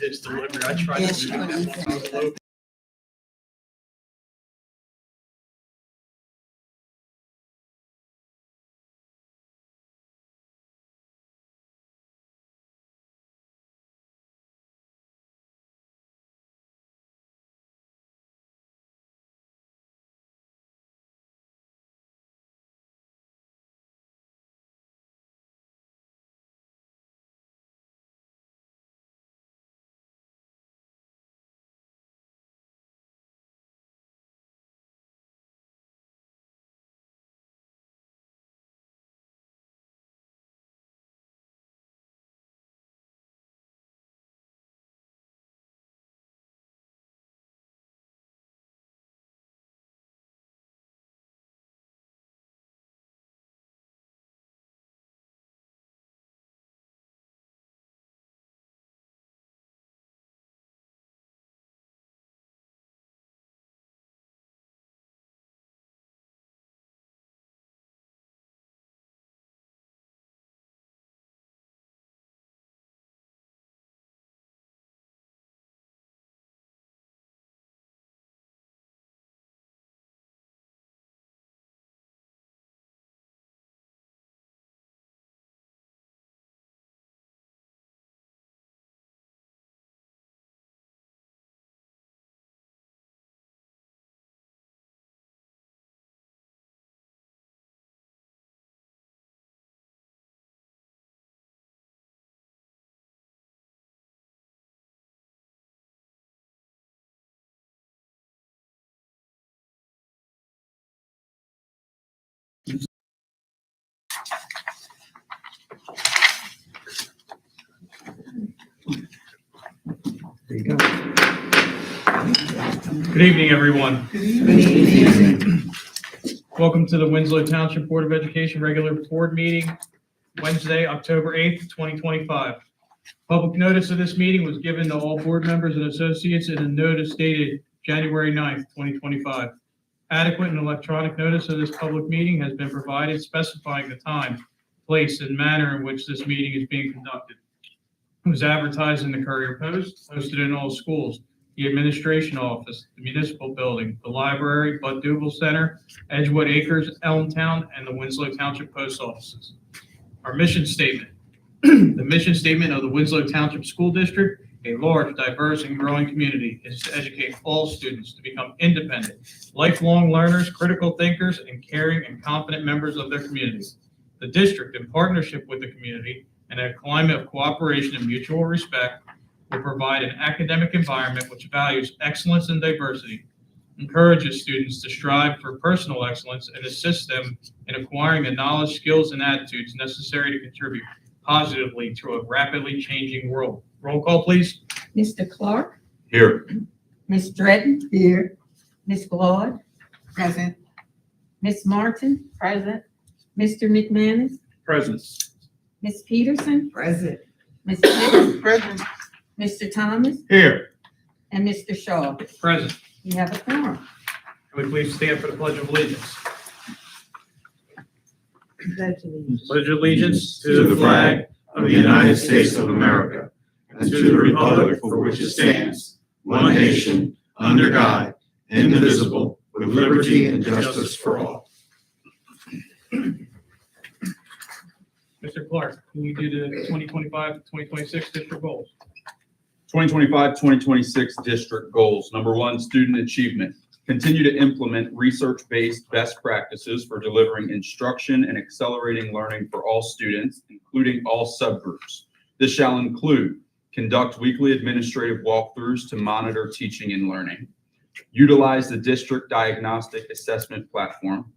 his delivery. I tried to do that. There you go. Good evening, everyone. Good evening. Welcome to the Winslow Township Board of Education regular board meeting, Wednesday, October 8th, 2025. Public notice of this meeting was given to all board members and associates in a notice dated January 9th, 2025. Adequate and electronic notice of this public meeting has been provided specifying the time, place, and manner in which this meeting is being conducted. It was advertised in the Courier Post, posted in all schools, the administration office, the municipal building, the library, Bud Duval Center, Edgewood Acres, Elmtown, and the Winslow Township Post Offices. Our mission statement. The mission statement of the Winslow Township School District, a large, diverse, and growing community, is to educate all students to become independent, lifelong learners, critical thinkers, and caring and confident members of their communities. The district, in partnership with the community and a climate of cooperation and mutual respect, will provide an academic environment which values excellence and diversity, encourages students to strive for personal excellence, and assists them in acquiring the knowledge, skills, and attitudes necessary to contribute positively to a rapidly changing world. Roll call, please. Mr. Clark, Here. Ms. Dredden. Here. Ms. Claude. Present. Ms. Martin. Present. Mr. McManus. Present. Ms. Peterson. Present. Ms. Hicks. Present. Mr. Thomas. Here. And Mr. Shaw. Present. We have a quorum. Can we please stand for the Pledge of Allegiance? Pledge allegiance To the flag of the United States of America and to the republic for which it stands, one nation, under God, indivisible, with liberty and justice for all. Mr. Clark, can you do the 2025-2026 district goals? 2025-2026 district goals. Number one, student achievement. Continue to implement research-based best practices for delivering instruction and accelerating learning for all students, including all subgroups. This shall include conduct weekly administrative walkthroughs to monitor teaching and learning, utilize the district diagnostic assessment platform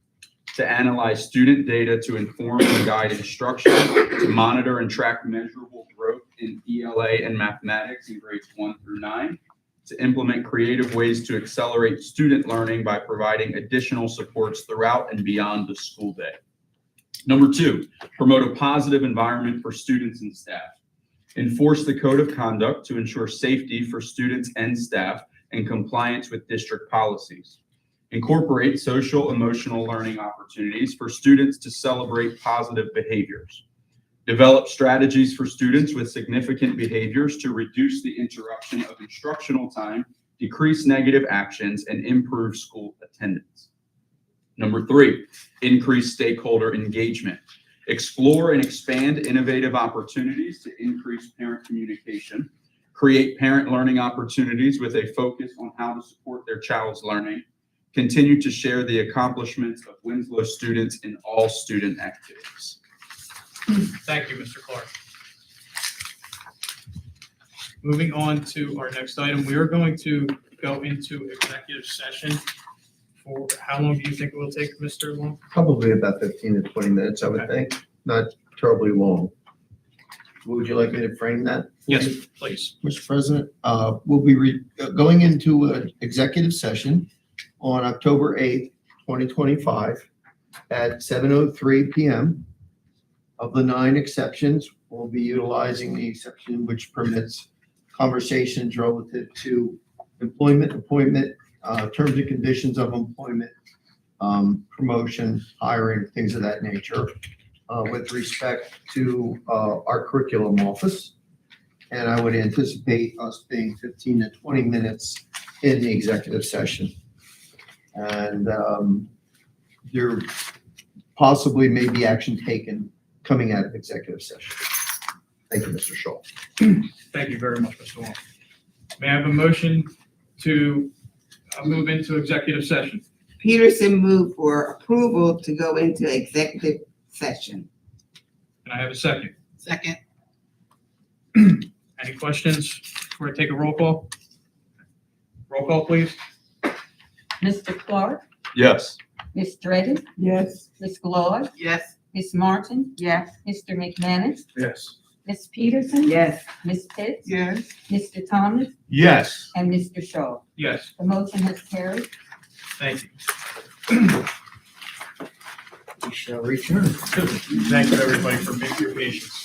to analyze student data to inform and guide instruction, to monitor and track measurable growth in ELA and mathematics in grades 1 through 9, to implement creative ways to accelerate student learning by providing additional supports throughout and beyond the school day. Number two, promote a positive environment for students and staff. Enforce the code of conduct to ensure safety for students and staff and compliance with district policies. Incorporate social emotional learning opportunities for students to celebrate positive behaviors. Develop strategies for students with significant behaviors to reduce the interruption of instructional time, decrease negative actions, and improve school attendance. Number 3, increase stakeholder engagement. Explore and expand innovative opportunities to increase parent communication. Create parent learning opportunities with a focus on how to support their child's learning. Continue to share the accomplishments of Winslow students in all student activities. Thank you, Mr. Clark. Moving on to our next item, we are going to go into executive session for, how long do you think it will take, Mr. Long? Probably about 15 to 20 minutes, I would think, not terribly long. Would you like me to frame that? Yes, please. Mr. President, we'll be going into an executive session on October 8th, 2025 at 7:03 PM. Of the 9 exceptions, we'll be utilizing the exception which permits conversations relative to employment, appointment, terms and conditions of employment, promotion, hiring, things of that nature, with respect to our curriculum office. And I would anticipate us being 15 to 20 minutes in the executive session. And there possibly may be action taken coming out of executive session. Thank you, Mr. Shaw. Thank you very much, Mr. Long. May I have a motion to move into executive session? Peterson moved for approval to go into executive session. Can I have a second? Second. Any questions before I take a roll call? Roll call, please. Mr. Clark, Yes. Ms. Dredden, Yes. Ms. Claude, Yes. Ms. Martin, Yes. Mr. McManus, Yes. Ms. Peterson, Yes. Ms. Pitts, Yes. Mr. Thomas, Yes. and Mr. Shaw. Yes, The motion has carried. thank you. We shall return. Thank you, everybody, for your patience.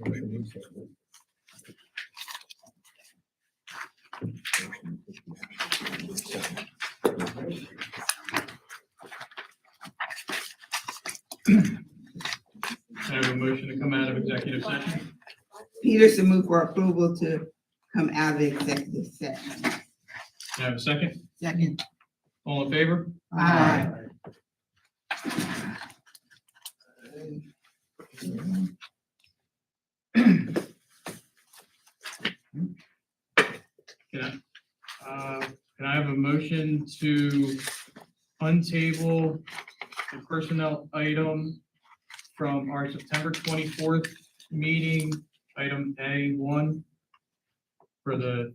I have a motion to come out of executive session. Peterson move for approval to come out of executive session. Can I have a second? Second. All in favor? Aye. Can I have a motion to untable the personnel item from our September 24th meeting, item A1, for the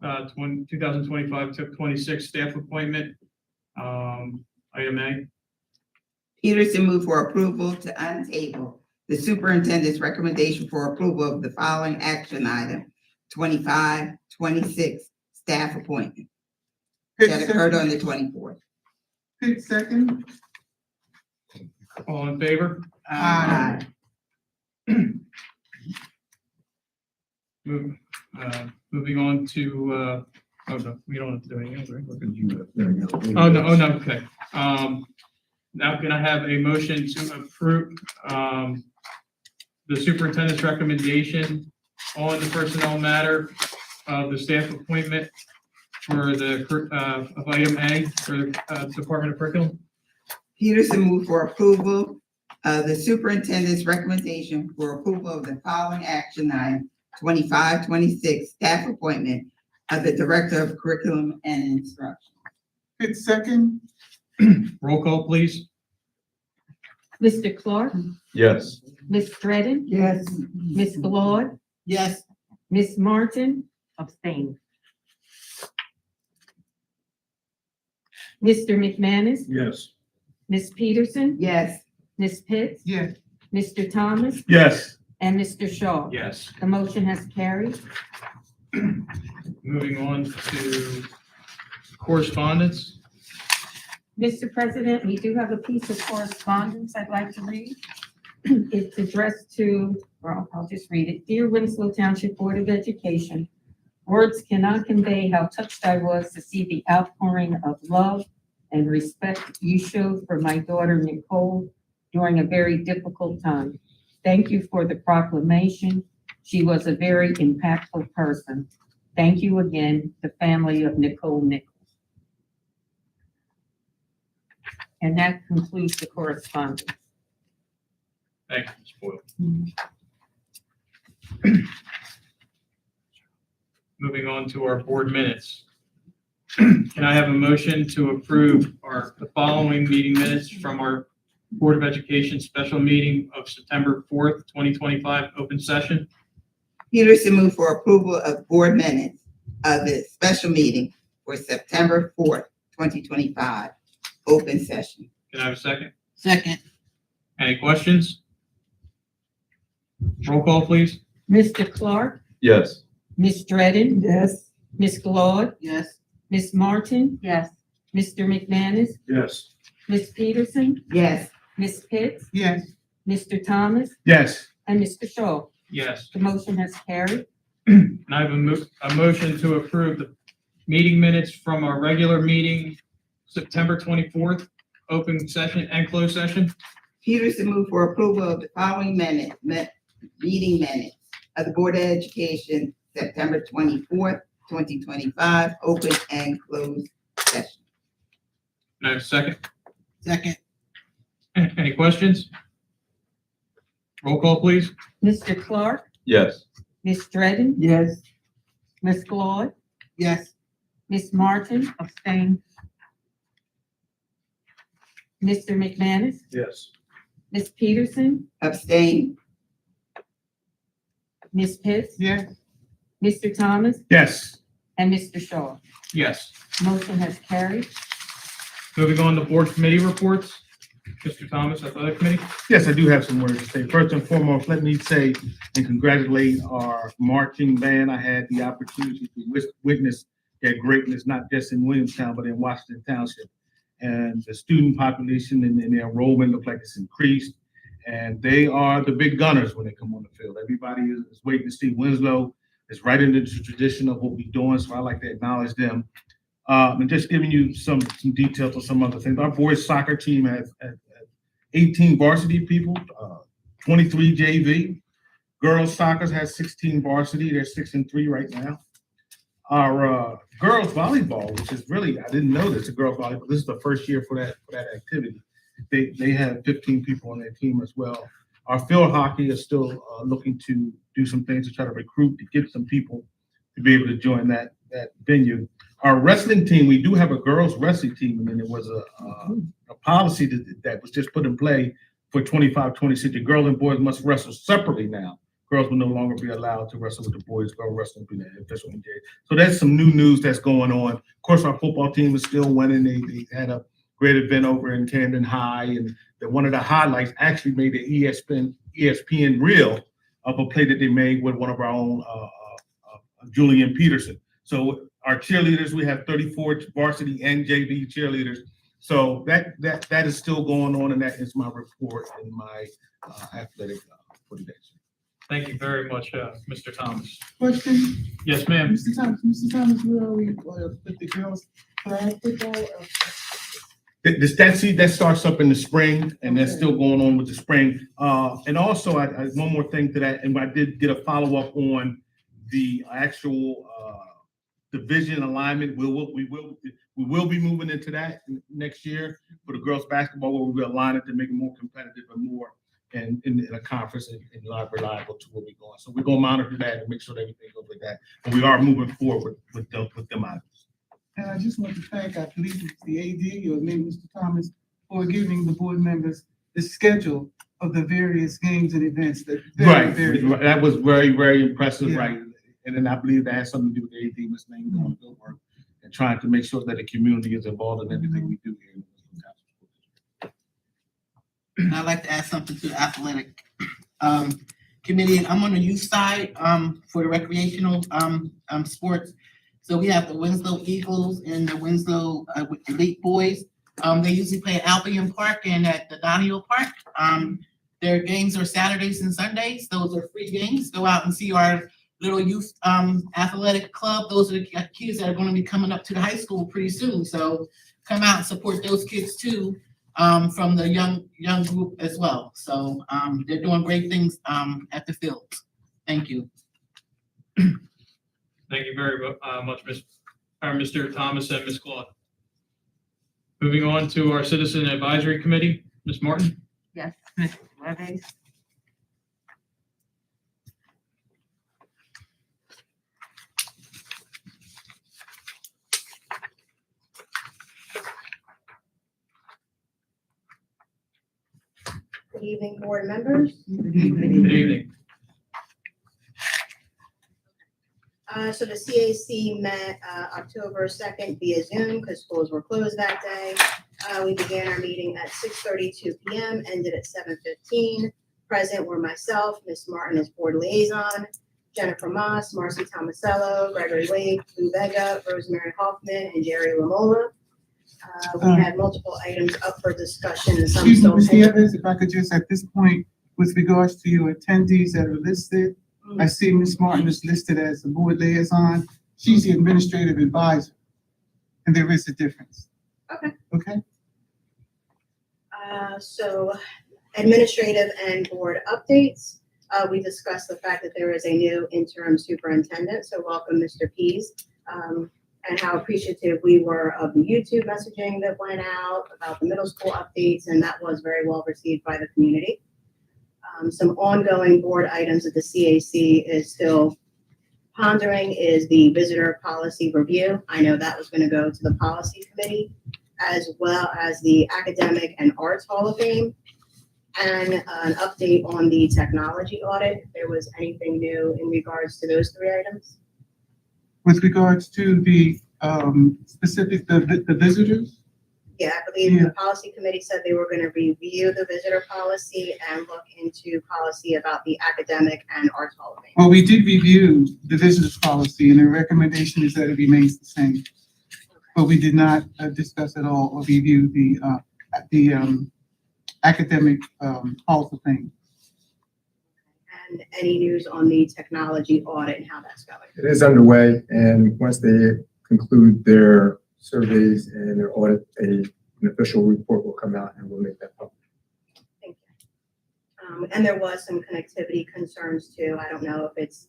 2025 to 26 staff appointment, item A? Peterson move for approval to untable the superintendent's recommendation for approval of the following action item, 25, 26 staff appointment that occurred on the 24th. Second. All in favor? Aye. Moving on to, oh, no, we don't have to do anything else, right? Oh, no, okay. Now can I have a motion to approve, the superintendent's recommendation on the personnel matter of the staff appointment for the, of item A for the Department of Curriculum? Peterson move for approval of the superintendent's recommendation for approval of the following action item, 25, 26 staff appointment of the Director of Curriculum and Instruction. Second. Roll call, please. Mr. Clark, Yes. Ms. Dredden, Yes. Ms. Claude, Yes. Ms. Martin, abstain. Mr. McManus, Yes. Ms. Peterson, Yes. Ms. Pitts, Yes. Mr. Thomas, Yes. and Mr. Shaw. Yes. The motion has carried. Moving on to correspondence. Mr. President, we do have a piece of correspondence I'd like to read. It's addressed to, well, I'll just read it. Dear Winslow Township Board of Education, words cannot convey how touched I was to see the outpouring of love and respect you showed for my daughter Nicole during a very difficult time. Thank you for the proclamation. She was a very impactful person. Thank you again, the family of Nicole Nichols. And that concludes the correspondence. Thank you, Ms. Boyle. Moving on to our board minutes. Can I have a motion to approve the following meeting minutes from our Board of Education special meeting of September 4th, 2025, open session? Peterson move for approval of board minutes of the special meeting for September 4th, 2025, open session. Can I have a second? Second. Any questions? Roll call, please. Mr. Clark, Yes. Ms. Dredden, Yes. Ms. Claude, Yes. Ms. Martin. Yes. Mr. McManus, Yes. Ms. Peterson, Yes. Ms. Pitts, Yes. Mr. Thomas, Yes. and Mr. Shaw. Yes. The motion has carried. And I have a motion to approve the meeting minutes from our regular meeting, September 24th, open session and closed session. Peterson move for approval of the following meeting minutes of the Board of Education, September 24th, 2025, open and closed session. Can I have a second? Second. Any questions? Roll call, please. Mr. Clark, Yes. Ms. Dredden, Yes. Ms. Claude, Yes. Ms. Martin, abstain. Mr. McManus, Yes. Ms. Peterson, Abstain. Ms. Pitts, Yes. Mr. Thomas, Yes. and Mr. Shaw. Yes. Motion has carried. Moving on to board committee reports. Mr. Thomas, Athletic Committee. Yes, I do have some words to say. First and foremost, let me say and congratulate our marching band. I had the opportunity to witness their greatness, not just in Williamstown, but in Washington Township. And the student population and their enrollment look like it's increased. And they are the big gunners when they come on the field. Everybody is waiting to see Winslow. It's right into the tradition of what we're doing, so I like to acknowledge them. And just giving you some details on some other things. Our boys soccer team has 18 varsity people, 23 JV. Girls soccer has 16 varsity. They're 6-3 right now. Our girls volleyball, which is really, I didn't know this, a girls volleyball. This is the first year for that activity. They have 15 people on their team as well. Our field hockey is still looking to do some things to try to recruit, to get some people to be able to join that venue. Our wrestling team, we do have a girls wrestling team, and then there was a policy that was just put in play for 25-26. The girls and boys must wrestle separately now. Girls will no longer be allowed to wrestle with the boys. Girl wrestling will be the official engagement. So that's some new news that's going on. Of course, our football team is still winning. They had a great event over in Camden High, and one of the highlights actually made the ESPN reel of a play that they made with one of our own, Julian Peterson. So our cheerleaders, we have 34 varsity and JV cheerleaders. So that is still going on, and that is my report and my athletic for today. Thank you very much, Mr. Thomas. Question, Yes, ma'am. Mr. Thomas, where are we with the girls flag football? That starts up in the spring, and that's still going on with the spring. And also, I one more thing to that, and I did get a follow-up on the actual division alignment. We will be moving into that next year for the girls basketball, where we'll be aligning to make it more competitive and more and in a conference and reliable to where we're going. So we're gonna monitor that and make sure that everything goes like that. And we are moving forward with them items. And I just want to thank, I believe it's the AD or maybe Mr. Thomas, for giving the board members the schedule of the various games and events that. Right, very- that was very, very impressive, Yeah. right? And then I believe that has something to do with the AD, Ms. Lane, doing good work and trying to make sure that the community is involved in everything we do here. I'd like to add something to the athletic committee, and I'm on the youth side for the recreational sports. So we have the Winslow Eagles and the Winslow Elite Boys. They usually play at Albion Park and at the Donio Park. Their games are Saturdays and Sundays. Those are free games. Go out and see our little youth athletic club. Those are the kids that are going to be coming up to the high school pretty soon. So come out and support those kids too. From the young group as well. So they're doing great things at the field. Thank you. Thank you very much, Mr. Thomas and Ms. Claude. Moving on to our Citizen Advisory Committee, Ms. Martin. Yes, Ms. Levis. Good evening, board members. Good evening. So the CAC met October 2nd via Zoom because schools were closed that day. We began our meeting at 6:32 p.m., ended at 7:15. Present were myself, Ms. Martin as board liaison, Jennifer Moss, Marcy Tomasello, Gregory Wade, Lou Vega, Rosemary Hoffman, and Jerry Lamola. We had multiple items up for discussion and some Excuse me, still Ms. pending. Nieves, if I could just at this point, with regards to your attendees that are listed, I see Ms. Martin is listed as the board liaison. She's the administrative advisor, and there is a difference. Okay. Okay? So administrative and board updates. We discussed the fact that there is a new interim superintendent, so welcome, Mr. Pease. And how appreciative we were of the YouTube messaging that went out about the middle school updates, and that was very well received by the community. Some ongoing board items that the CAC is still pondering is the visitor policy review. I know that was going to go to the policy committee, as well as the academic and arts hall of fame, and an update on the technology audit. If there was anything new in regards to those three items. With regards to the specific, the visitors, Yeah, I believe the policy committee said they were going to review the visitor policy and look into policy about the academic and arts hall of fame. well, we did review the visitors policy, and the recommendation is that it remains the same. But we did not discuss at all or review the academic, halls of fame. And any news on the technology audit and how that's going? It is underway, and once they conclude their surveys and their audit, an official report will come out and we'll make that public. Thank you. And there was some connectivity concerns too. I don't know if it's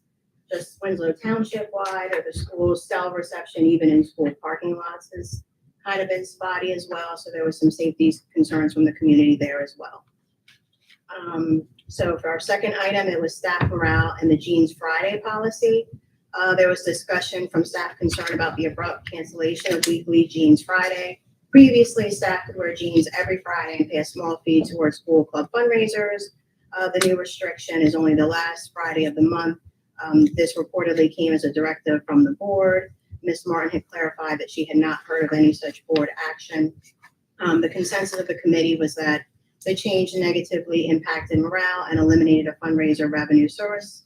just Winslow Township wide or the school cell reception, even in school parking lots, has kind of been spotty as well. So there was some safety concerns from the community there as well. So for our second item, it was staff morale and the Jeans Friday policy. There was discussion from staff concerned about the abrupt cancellation of weekly Jeans Friday. Previously, staff could wear jeans every Friday and pay a small fee towards school club fundraisers. The new restriction is only the last Friday of the month. This reportedly came as a directive from the board. Ms. Martin had clarified that she had not heard of any such board action. The consensus of the committee was that the change negatively impacted morale and eliminated a fundraiser revenue source.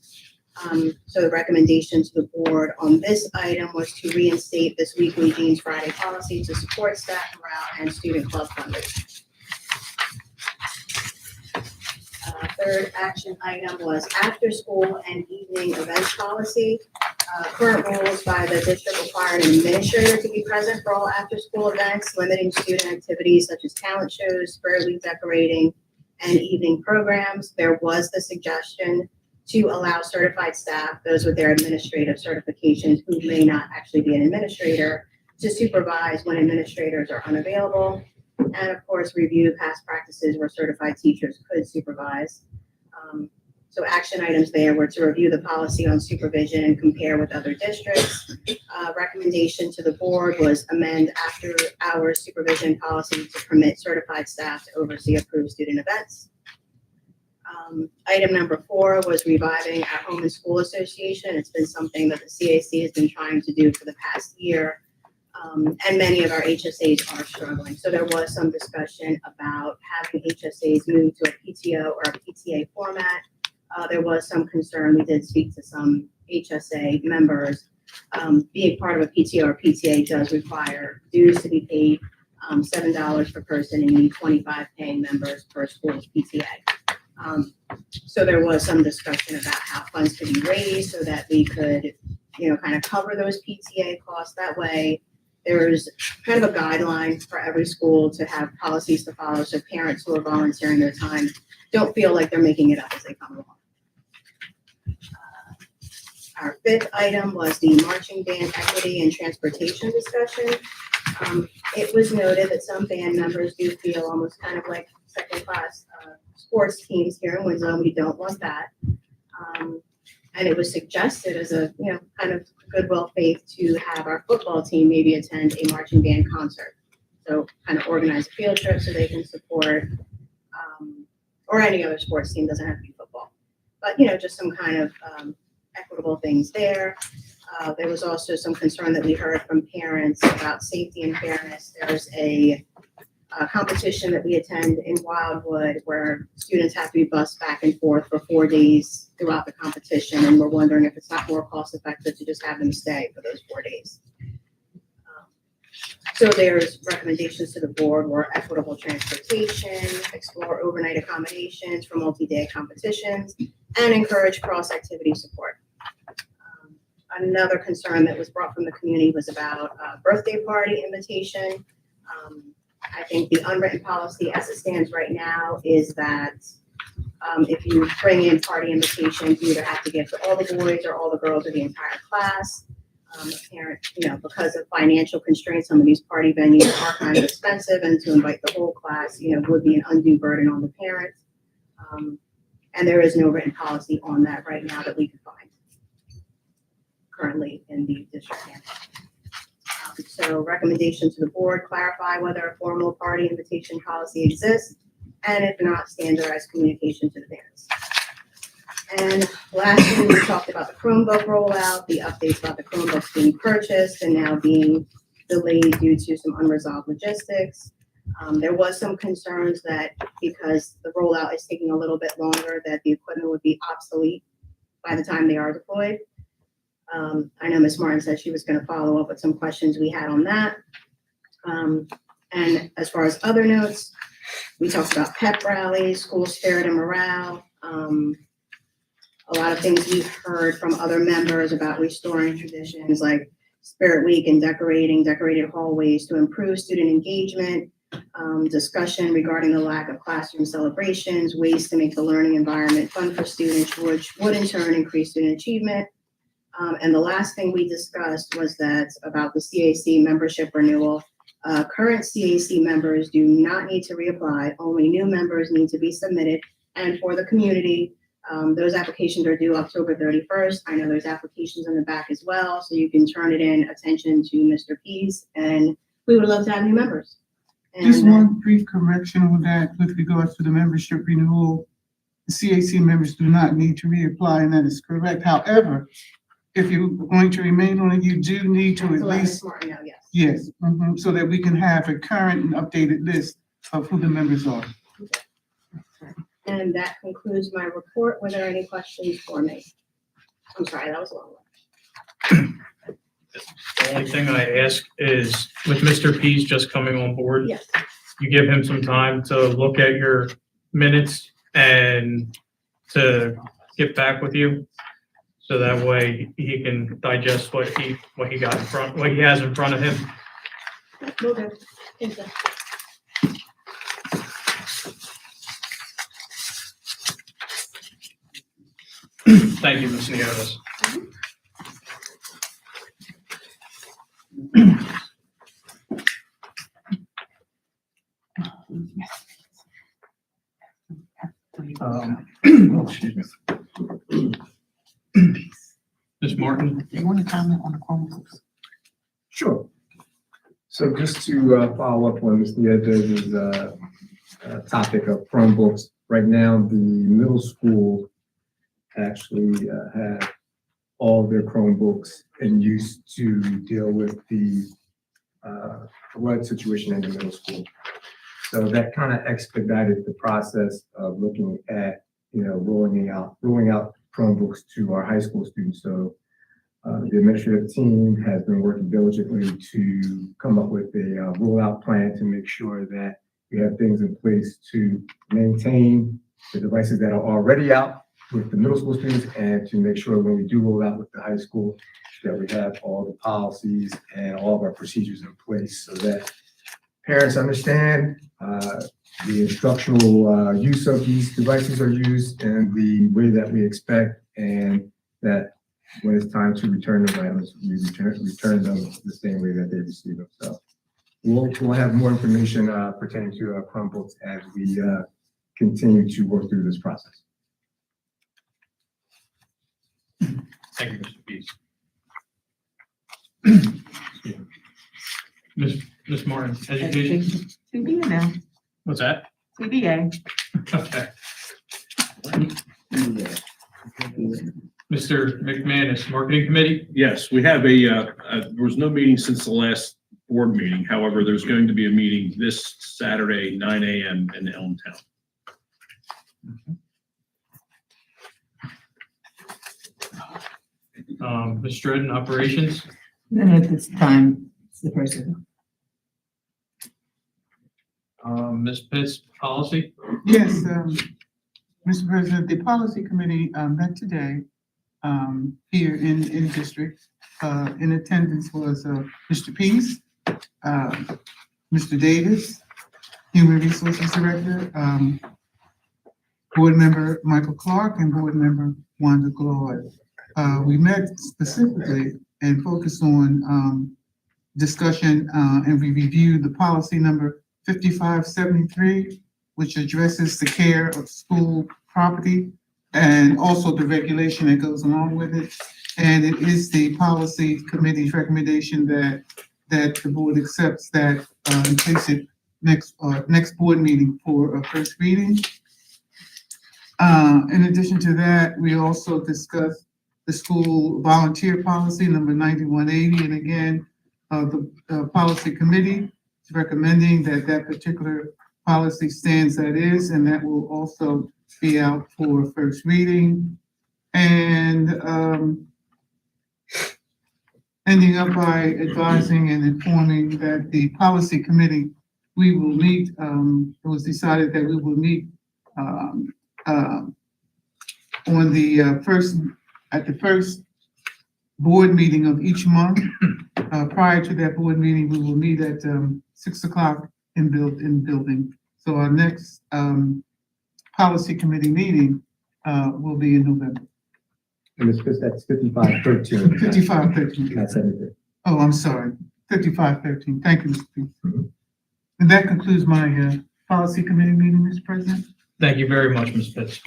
So the recommendation to the board on this item was to reinstate this weekly Jeans Friday policy to support staff morale and student club fundraising. Third action item was after school and evening events policy. Current rules by the district require an administrator to be present for all after school events, limiting student activities such as talent shows, Spirit Week decorating, and evening programs. There was the suggestion to allow certified staff, those with their administrative certifications who may not actually be an administrator, to supervise when administrators are unavailable. And of course, review past practices where certified teachers could supervise. So action items there were to review the policy on supervision and compare with other districts. Recommendation to the board was amend after hours supervision policy to permit certified staff to oversee approved student events. Item number 4 was reviving our home and school association. It's been something that the CAC has been trying to do for the past year. And many of our HSAs are struggling. So there was some discussion about having HSAs move to a PTO or a PTA format. There was some concern. We did speak to some HSA members. Being part of a PTO or PTA does require dues to be paid, $7 per person, and you need 25 paying members per school's PTA. So there was some discussion about how funds could be raised so that we could, kind of cover those PTA costs. That way, there's kind of a guideline for every school to have policies to follow, so parents who are volunteering their time don't feel like they're making it up as they come along. Our 5th item was the marching band equity and transportation discussion. It was noted that some band members do feel almost kind of like second-class sports teams here in Winslow. We don't want that. And it was suggested as a, kind of goodwill faith to have our football team maybe attend a marching band concert. So kind of organize a field trip so they can support, or any other sports team, doesn't have to be football. But, just some kind of equitable things there. There was also some concern that we heard from parents about safety and fairness. There's a competition that we attend in Wildwood where students have to be bused back and forth for 4 days throughout the competition, and we're wondering if it's not more cost effective to just have them stay for those 4 days. So there's recommendations to the board were equitable transportation, explore overnight accommodations for multi-day competitions, and encourage cross-activity support. Another concern that was brought from the community was about birthday party invitation. I think the unwritten policy as it stands right now is that if you bring in party invitations, you either have to give to all the boys or all the girls or the entire class. Parent, because of financial constraints, some of these party venues are kind of expensive, and to invite the whole class, would be an undue burden on the parents. And there is no written policy on that right now that we can find currently in the district handbook. So recommendation to the board, clarify whether a formal party invitation policy exists, and if not, standardized communication to the parents. And lastly, we talked about the Chromebook rollout, the updates about the Chromebooks being purchased and now being delayed due to some unresolved logistics. There was some concerns that because the rollout is taking a little bit longer, that the equipment would be obsolete by the time they are deployed. I know Ms. Martin said she was going to follow up with some questions we had on that. And as far as other notes, We talked about pep rallies, school spirit and morale. A lot of things we've heard from other members about restoring traditions like Spirit Week and decorated hallways to improve student engagement. Discussion regarding the lack of classroom celebrations, ways to make the learning environment fun for students, which would in turn increase student achievement. And the last thing we discussed was that about the CAC membership renewal. Current CAC members do not need to reapply. Only new members need to be submitted. And for the community, those applications are due October 31st. I know there's applications in the back as well, so you can turn it in. Attention to Mr. Pease, and we would love to have new members. Just And, one brief correction on that with regards to the membership renewal. The CAC members do not need to reapply, and that is correct. However, if you're going to remain on it, you do need to at to let Ms. least, Martin know, yes. yes, so that we can have a current and updated list of who the members are. And that concludes my report. Were there any questions for me? I'm sorry, that was a long one. The only thing I ask is, with Mr. Pease just coming on board, Yes. you give him some time to look at your minutes and to get back with you. So that way he can digest what he got in front, what he has in front of him. Will do. Thank you. Thank you, Ms. Neotis. Excuse me. Ms. Martin? They want to comment on the Chromebooks. Sure. So just to follow up on Ms. Nieves' topic of Chromebooks, right now, the middle school actually have all of their Chromebooks in use to deal with the flood situation in the middle school. So that kind of expedited the process of looking at, rolling out Chromebooks to our high school students. So the administrative team has been working diligently to come up with a rollout plan to make sure that we have things in place to maintain the devices that are already out with the middle school students, and to make sure when we do roll out with the high school that we have all the policies and all of our procedures in place so that parents understand the instructional use of these devices are used in the way that we expect, and that when it's time to return those items, we return them the same way that they receive them. So we'll have more information pertaining to Chromebooks as we continue to work through this process. Thank you, Mr. Pease. Ms. Martin, education? TBA now, What's that? TBA. Okay. Mr. McManus, Marketing Committee? Yes, we have there was no meeting since the last board meeting. However, there's going to be a meeting this Saturday, 9 a.m. in Elmtown. Ms. Stroden, Operations? None at this time, Mr. President. Ms. Pitts, Policy? Yes, Mr. President, the policy committee met today here in district. In attendance was Mr. Pease, Mr. Davis, Human Resources Director, Board Member Michael Clark, and Board Member Wanda Gloyd. We met specifically and focused on discussion and we reviewed the policy number 5573, which addresses the care of school property and also the regulation that goes along with it. And it is the policy committee's recommendation that the board accepts that and place it next board meeting for a first reading. In addition to that, we also discussed the school volunteer policy number 9180. And again, the policy committee is recommending that that particular policy stands as is, and that will also be out for first reading. And ending up by advising and informing that the policy committee we will meet, it was decided that we will meet, on the at the first board meeting of each month. Prior to that board meeting, we will meet at 6 o'clock in building. So our next policy committee meeting will be in November. And it's because that's 5513. 5513. That's everything. Oh, I'm sorry, 5513. Thank you, Mr. Pease. And that concludes my policy committee meeting, Mr. President. Thank you very much, Ms. Pitts.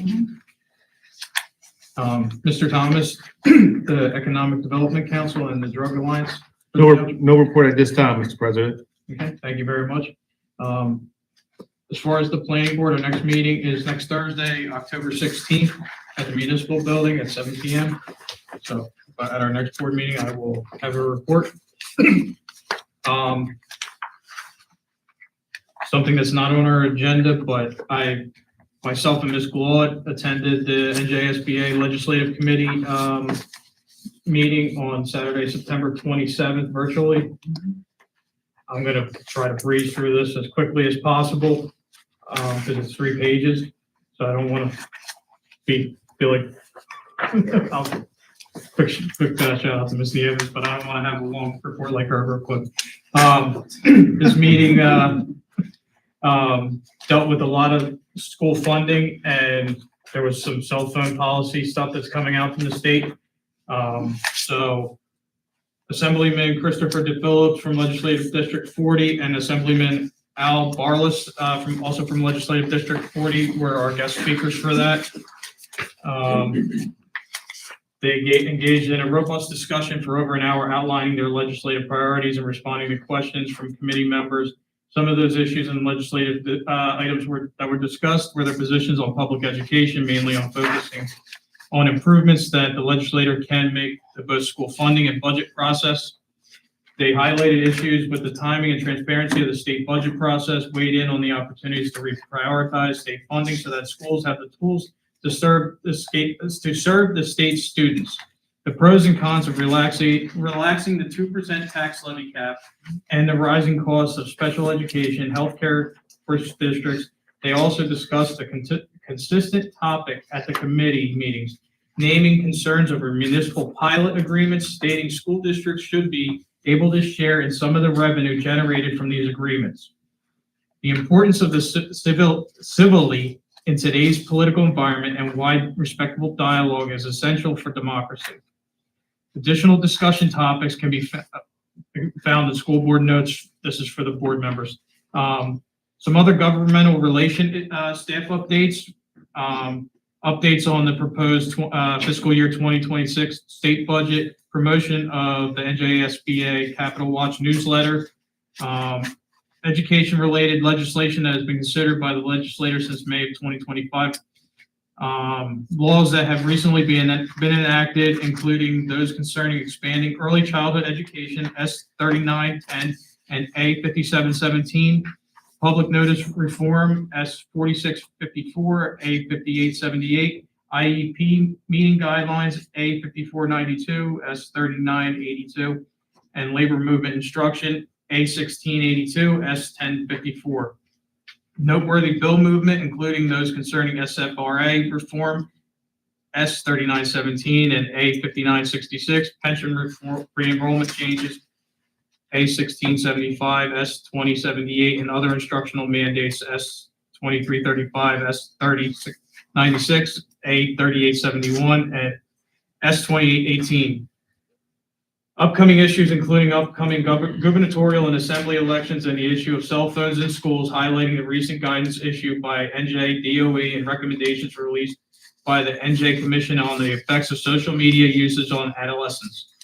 Mr. Thomas, the Economic Development Council and the Drug Alliance. No report at this time, Mr. President. Okay, thank you very much. As far as the planning board, our next meeting is next Thursday, October 16th at the municipal building at 7 p.m. So at our next board meeting, I will have a report. Something that's not on our agenda, but myself and Ms. Glaude attended the NJSBA Legislative Committee meeting on Saturday, September 27th, virtually. I'm gonna try to breeze through this as quickly as possible, because it's 3 pages, so I don't wanna feel like, I'll quick shout out to Ms. Evans, but I don't wanna have a long report like her real quick. This meeting, dealt with a lot of school funding, and there was some cell phone policy stuff that's coming out from the state. So Assemblyman Christopher DePhillips from Legislative District 40 and Assemblyman Al Barlas, also from Legislative District 40 were our guest speakers for that. They engaged in a robust discussion for over an hour, outlining their legislative priorities and responding to questions from committee members. Some of those issues and legislative items that were discussed were their positions on public education, mainly on focusing on improvements that the legislator can make to both school funding and budget process. They highlighted issues with the timing and transparency of the state budget process, weighed in on the opportunities to reprioritize state funding so that schools have the tools to serve the state's students. The pros and cons of relaxing the 2% tax levy cap and the rising costs of special education, healthcare for districts. They also discussed a consistent topic at the committee meetings, naming concerns over municipal pilot agreements, stating school districts should be able to share in some of the revenue generated from these agreements. The importance of the civilly in today's political environment and wide respectable dialogue is essential for democracy. Additional discussion topics can be found in school board notes. This is for the board members. Some other governmental relation staff updates. Updates on the proposed fiscal year 2026 state budget, promotion of the NJSBA Capital Watch newsletter, education-related legislation that has been considered by the legislature since May of 2025. Laws that have recently been enacted, including those concerning expanding early childhood education, S3910 and A5717, public notice reform, S4654, A5878, IEP meeting guidelines, A5492, S3982, and labor movement instruction, A1682, S1054. Noteworthy bill movement, including those concerning SFRA reform, S3917 and A5966, pension reform, pre-enrollment changes, A1675, S2078, and other instructional mandates, S2335, S3096, A3871, and S2818. Upcoming issues, including upcoming gubernatorial and assembly elections and the issue of cell phones in schools, highlighting the recent guidance issued by NJ DOE and recommendations released by the NJ Commission on the effects of social media usage on adolescents.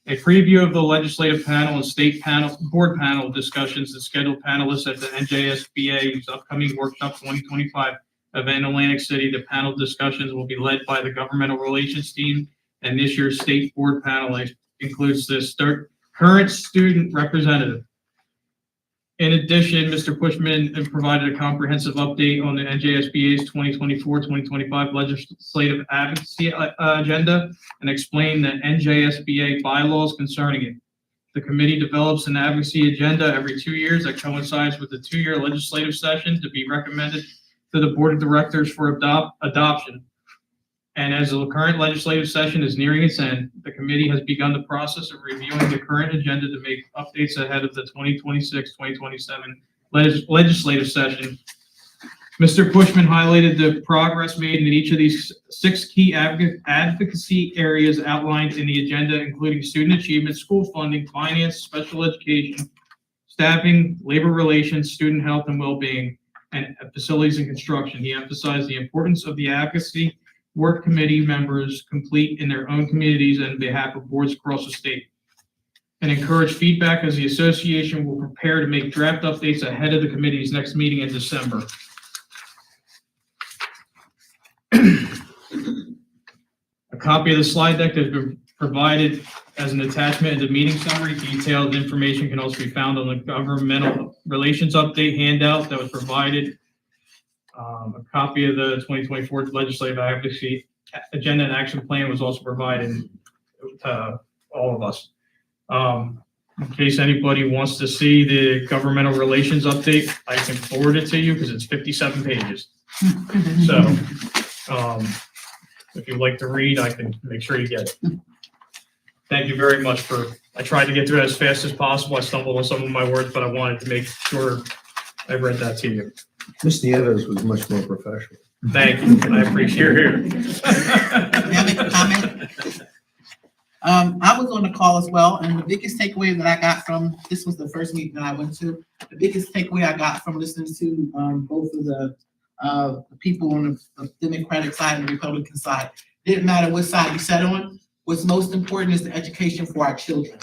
A preview of the legislative panel and state panel, board panel discussions and scheduled panelists at the NJSBA's upcoming workshop 2025 event in Atlantic City. The panel discussions will be led by the governmental relations team, and this year's state board panel includes the current student representative. In addition, Mr. Pushman provided a comprehensive update on the NJSBA's 2024-2025 legislative advocacy agenda and explained the NJSBA bylaws concerning it. The committee develops an advocacy agenda every 2 years that coincides with the 2-year legislative session to be recommended to the Board of Directors for adoption. And as the current legislative session is nearing its end, the committee has begun the process of reviewing the current agenda to make updates ahead of the 2026-2027 legislative session. Mr. Bushman highlighted the progress made in each of these 6 key advocacy areas outlined in the agenda, including student achievement, school funding, finance, special education, staffing, labor relations, student health and well-being, and facilities and construction. He emphasized the importance of the advocacy work committee members complete in their own communities and on behalf of boards across the state, and encourage feedback as the association will prepare to make draft updates ahead of the committee's next meeting in December. A copy of the slide deck has been provided as an attachment in the meeting summary. Detailed information can also be found on the governmental relations update handout that was provided. A copy of the 2024 legislative advocacy agenda and action plan was also provided to all of us. In case anybody wants to see the governmental relations update, I can forward it to you because it's 57 pages. So, if you'd like to read, I can make sure you get it. Thank you very much I tried to get through it as fast as possible. I stumbled on some of my words, but I wanted to make sure I read that to you. Ms. Nieves was much more professional. Thank you. I appreciate it. May I make a comment? I was on the call as well, and the biggest takeaway that I got from, this was the first meeting that I went to, the biggest takeaway I got from listening to both of the people on the Democratic side and the Republican side, didn't matter what side you sat on, what's most important is the education for our children.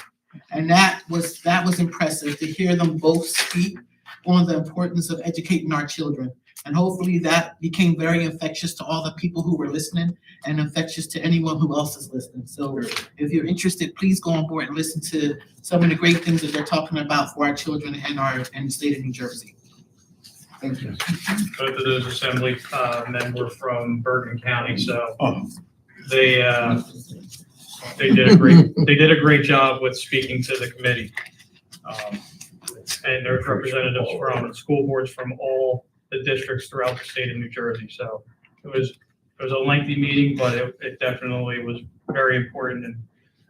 And that was impressive to hear them both speak on the importance of educating our children. And hopefully that became very infectious to all the people who were listening and infectious to anyone who else is listening. So if you're interested, please go on board and listen to some of the great things that they're talking about for our children and the state of New Jersey. Thank you. Both of those assembly men were from Bergen County, so they did a great job with speaking to the committee. And there's representatives from school boards from all the districts throughout the state of New Jersey. So it was a lengthy meeting, but it definitely was very important and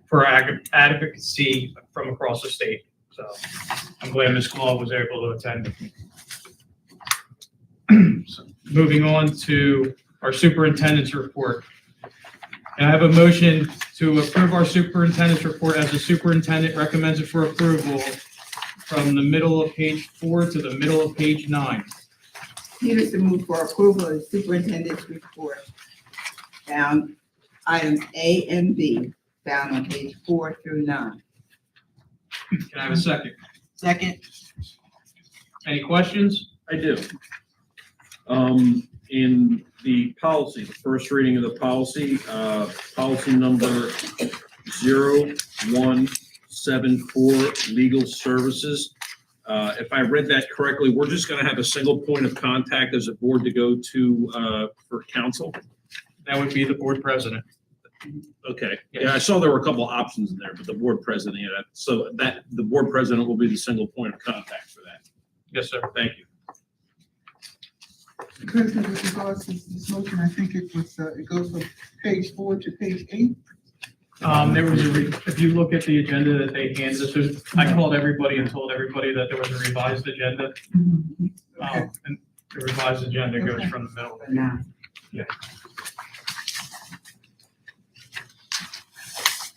for advocacy from across the state. So I'm glad Ms. Claude was able to attend. So, moving on to our superintendent's report. And I have a motion to approve our superintendent's report as the superintendent recommends it for approval from the middle of page 4 to the middle of page 9. Peterson moved for approval of the superintendent's report. Found items A and B, found on page 4 through 9. Can I have a second? Second. Any questions? I do. In the policy, the first reading of the policy, policy number 0174, legal services. If I read that correctly, we're just going to have a single point of contact as a board to go to for counsel. That would be the board president. Okay. Yeah, I saw there were a couple of options in there, but the board president, yeah, so that the board president will be the single point of contact for that. Yes, sir. Thank you. President, with regards to this motion, I think it goes from page 4 to page 8. There was if you look at the agenda that they handed us, I called everybody and told everybody that there was a revised agenda. And the revised agenda goes from the middle. Yeah.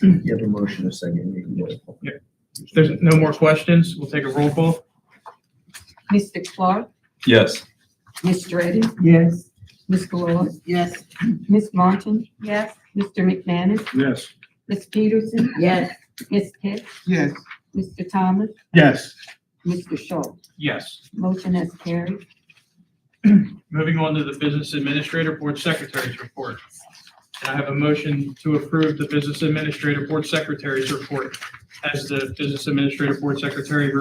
You have a motion, a second. You can go. If there's no more questions, we'll take a roll call. Mr. Clark, Yes. Ms. Reddy, Yes. Ms. Claude, Yes. Ms. Martin. Yes. Mr. McManus, Yes. Ms. Peterson. Yes. Ms. Pitts, Yes. Mr. Thomas, Yes. Mr. Shaw. Yes. Motion has carried. Moving on to the business administrator board secretary's report. And I have a motion to approve the business administrator board secretary's report as the business administrator board secretary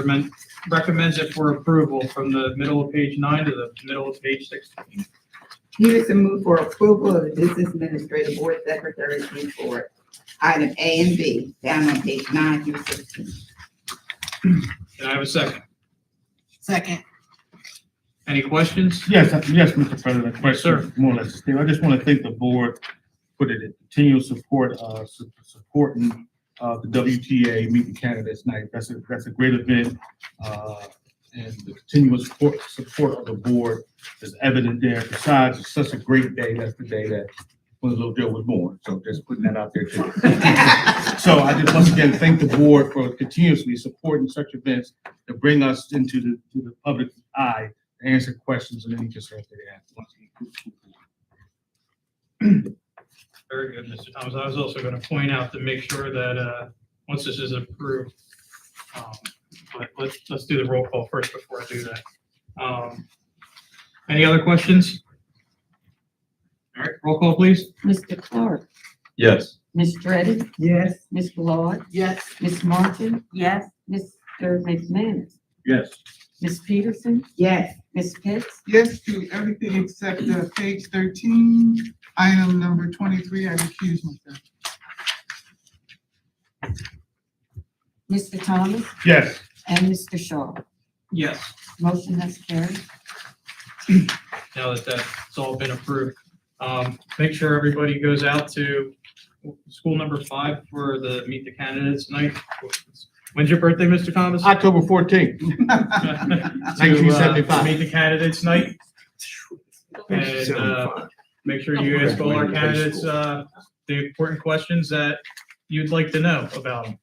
recommends it for approval from the middle of page 9 to the middle of page 16. Peterson moved for approval of the business administrative board secretary's report. Item A and B, found on page 9 through 16. Can I have a second? Second. Any questions? Yes, yes, Mr. President, sir. question, more or less. I just want to thank the board for the continual support, supporting, the WTA Meet the Candidates Night. That's a great event. And the continuous support of the board is evident there. Besides, it's such a great day. That's the day that Winslow Joe was born. So just putting that out there too. So I just once again thank the board for continuously supporting such events to bring us into the public eye, to answer questions and any concerns they have. Very good, Mr. Thomas. I was also going to point out to make sure that, once this is approved, but let's do the roll call first before I do that. Any other questions? All right, roll call, please. Mr. Clark, Yes. Ms. Dreddy, Yes. Ms. Lord, Yes. Ms. Martin. Yes. Mr. McManus, Yes. Ms. Peterson, Yes. Ms. Pitts, Yes to everything except, page 13, item number 23, I recuse myself. Mr. Thomas, Yes. and Mr. Shaw. Yes. Motion has carried. Now that that's all been approved, make sure everybody goes out to school number 5 for the Meet the Candidates Night. When's your birthday, Mr. Thomas? October 14th. To, 1975. Meet the Candidates Night. And, make sure you ask all our candidates, the important questions that you'd like to know about them.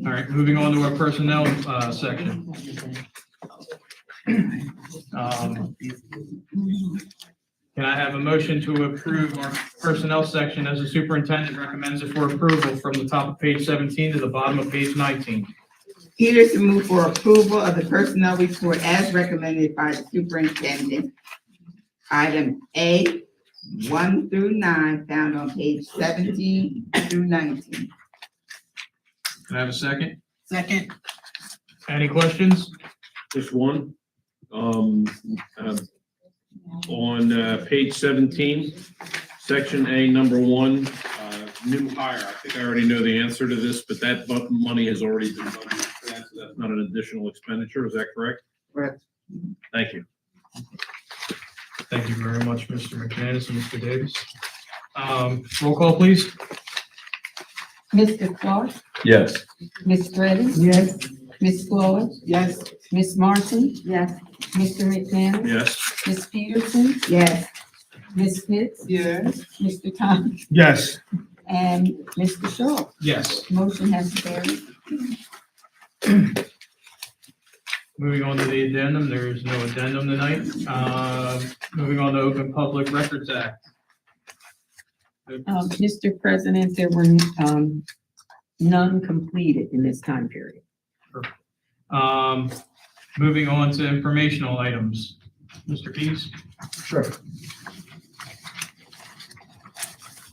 All right, moving on to our personnel, section. Can I have a motion to approve our personnel section as the superintendent recommends it for approval from the top of page 17 to the bottom of page 19? Peterson move for approval of the personnel report as recommended by the superintendent. Item A, 1 through 9, found on page 17 through 19. Can I have a second? Second. Any questions? Just one. On page 17, section A, number 1, new hire. I think I already know the answer to this, but that money has already been budgeted for that, so that's not an additional expenditure. Is that correct? Correct. Thank you. Thank you very much, Mr. McManus and Mr. Davis. Roll call, please. Mr. Clark, Yes. Ms. Dreddy, Yes. Ms. Lord, Yes. Ms. Martin. Yes. Mr. McManus, Yes. Ms. Peterson, Yes. Ms. Pitts, Yes. Mr. Thomas, Yes. and Mr. Shaw. Yes. Motion has carried. Moving on to the addendum, there is no addendum tonight. Moving on to Open Public Records Act. Mr. President, there were, none completed in this time period. Moving on to informational items. Mr. Pease? Sure.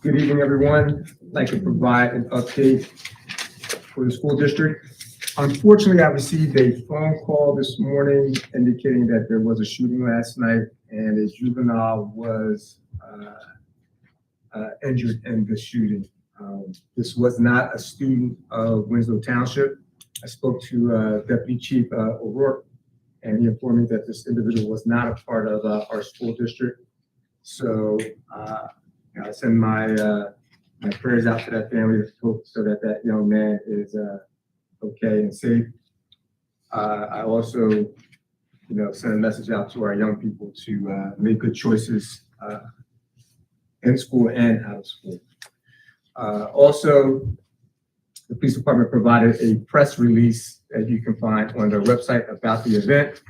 Good evening, everyone. I'd like to provide an update for the school district. Unfortunately, I received a phone call this morning indicating that there was a shooting last night and a juvenile was injured in the shooting. This was not a student of Winslow Township. I spoke to Deputy Chief O'Rourke, and he informed me that this individual was not a part of our school district. So I send my prayers out to that family so that that young man is okay and safe. I also, send a message out to our young people to make good choices in school and out of school. Also, the police department provided a press release that you can find on their website about the event.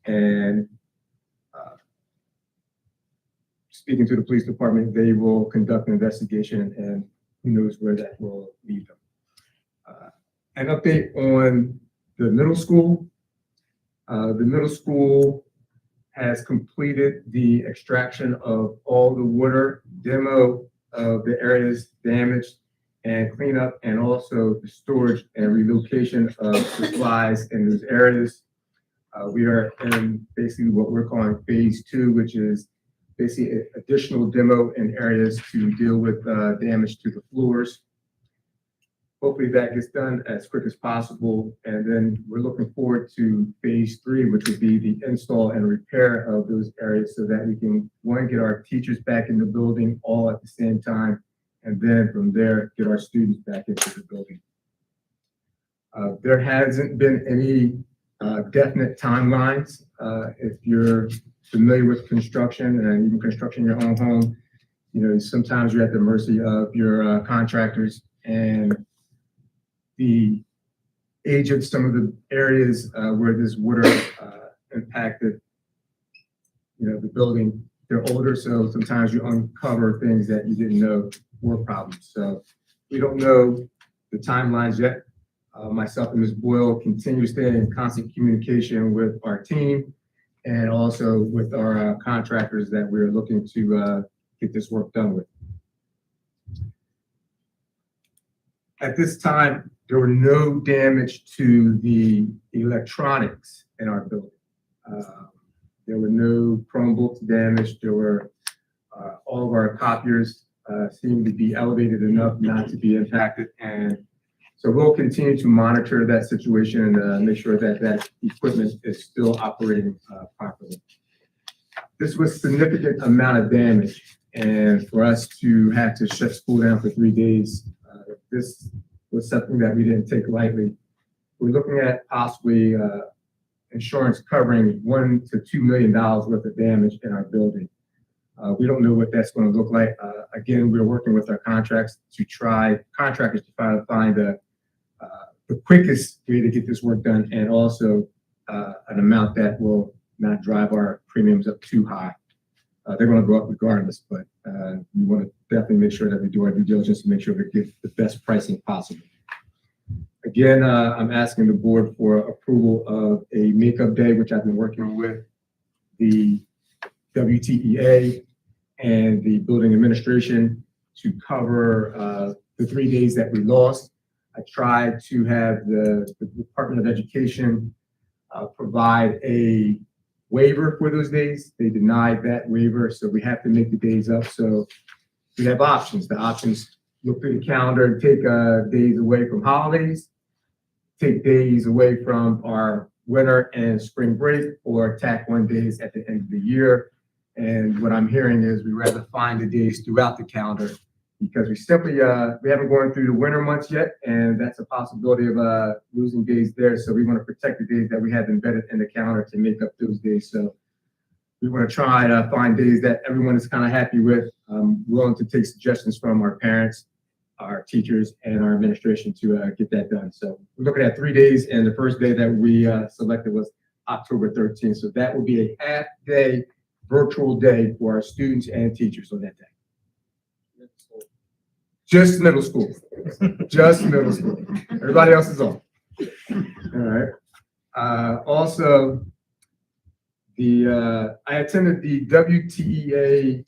And speaking to the police department, they will conduct an investigation and who knows where that will lead them. An update on the middle school. The middle school has completed the extraction of all the water, demo of the areas damaged, and cleanup, and also the storage and relocation of supplies in those areas. We are in basically what we're calling phase 2, which is basically additional demo in areas to deal with damage to the floors. Hopefully that gets done as quick as possible. And then we're looking forward to phase 3, which would be the install and repair of those areas so that we can, one, get our teachers back in the building all at the same time. And then from there, get our students back into the building. There hasn't been any definite timelines. If you're familiar with construction and even construction in your own home, you know, sometimes you're at the mercy of your contractors, and the age of some of the areas where this water impacted, you know, the building, they're older, so sometimes you uncover things that you didn't know were problems. So we don't know the timelines yet. Myself and Ms. Boyle continue to stay in constant communication with our team and also with our contractors that we're looking to get this work done with. At this time, there were no damage to the electronics in our building. There were no Chromebooks damaged. There were all of our copiers seemed to be elevated enough not to be impacted, and so we'll continue to monitor that situation and make sure that that equipment is still operating properly. This was a significant amount of damage, and for us to have to shut school down for 3 days, this was something that we didn't take lightly. We're looking at possibly insurance covering $1 to $2 million worth of damage in our building. We don't know what that's going to look like. Again, we're working with our contractors to try to find the quickest way to get this work done, and also an amount that will not drive our premiums up too high. They're going to go up regardless, but we want to definitely make sure that we do our due diligence to make sure we get the best pricing possible. Again, I'm asking the board for approval of a makeup day, which I've been working with the WTEA and the building administration to cover the 3 days that we lost. I tried to have the Department of Education provide a waiver for those days. They denied that waiver, so we have to make the days up. So we have options. The options: look through the calendar and take days away from holidays, take days away from our winter and spring break, or tack 1 days at the end of the year. And what I'm hearing is we rather find the days throughout the calendar, because we simply we haven't gone through the winter months yet, and that's a possibility of losing days there. So we want to protect the days that we have embedded in the calendar to make up those days. So we want to try to find days that everyone is kind of happy with. Willing to take suggestions from our parents, our teachers, and our administration to get that done. So we're looking at 3 days, and the first day that we selected was October 13th. So that will be a half-day virtual day for our students and teachers on that day. Just middle school. Just middle school. Everybody else is on. All right. Also, I attended the WTEA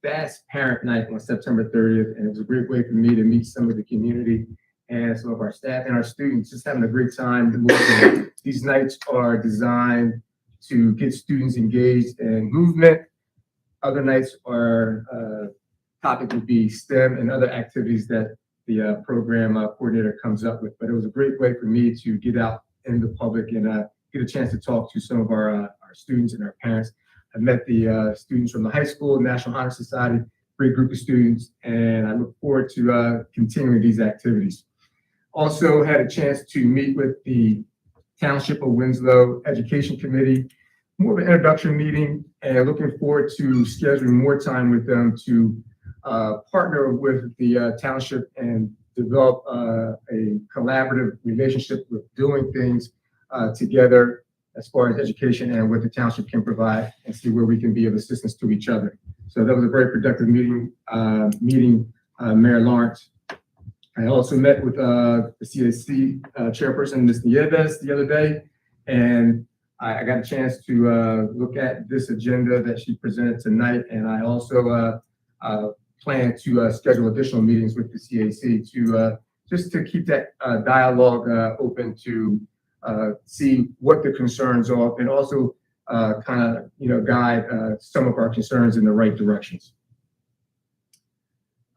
Fast Parent Night on September 30th, and it was a great way for me to meet some of the community and some of our staff and our students, just having a great time. These nights are designed to get students engaged in movement. Other nights are topic would be STEM and other activities that the program coordinator comes up with. But it was a great way for me to get out in the public and get a chance to talk to some of our students and our parents. I met the students from the high school, National Honor Society, great group of students, and I look forward to continuing these activities. Also had a chance to meet with the Township of Winslow Education Committee, more of an introduction meeting, and looking forward to scheduling more time with them to partner with the township and develop a collaborative relationship with doing things together as far as education and what the township can provide, and see where we can be of assistance to each other. So that was a very productive meeting, Mayor Lawrence. I also met with the CAC chairperson, Ms. Nieves, the other day, and I got a chance to look at this agenda that she presented tonight, and I also plan to schedule additional meetings with the CAC to just to keep that dialogue open to see what the concerns are and also kind of, guide some of our concerns in the right directions.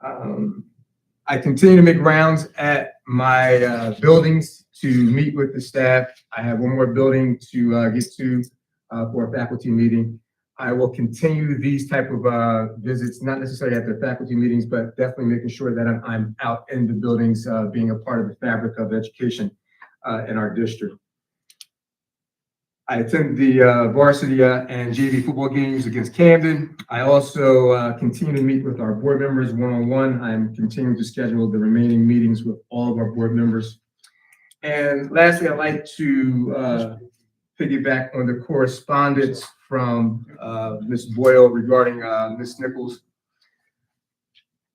I continue to make rounds at my buildings to meet with the staff. I have one more building to get to for a faculty meeting. I will continue these type of visits, not necessarily at the faculty meetings, but definitely making sure that I'm out in the buildings, being a part of the fabric of education in our district. I attend the varsity and JV football games against Camden. I also continue to meet with our board members one-on-one. I'm continuing to schedule the remaining meetings with all of our board members. And lastly, I'd like to piggyback on the correspondence from Ms. Boyle regarding Ms. Nichols.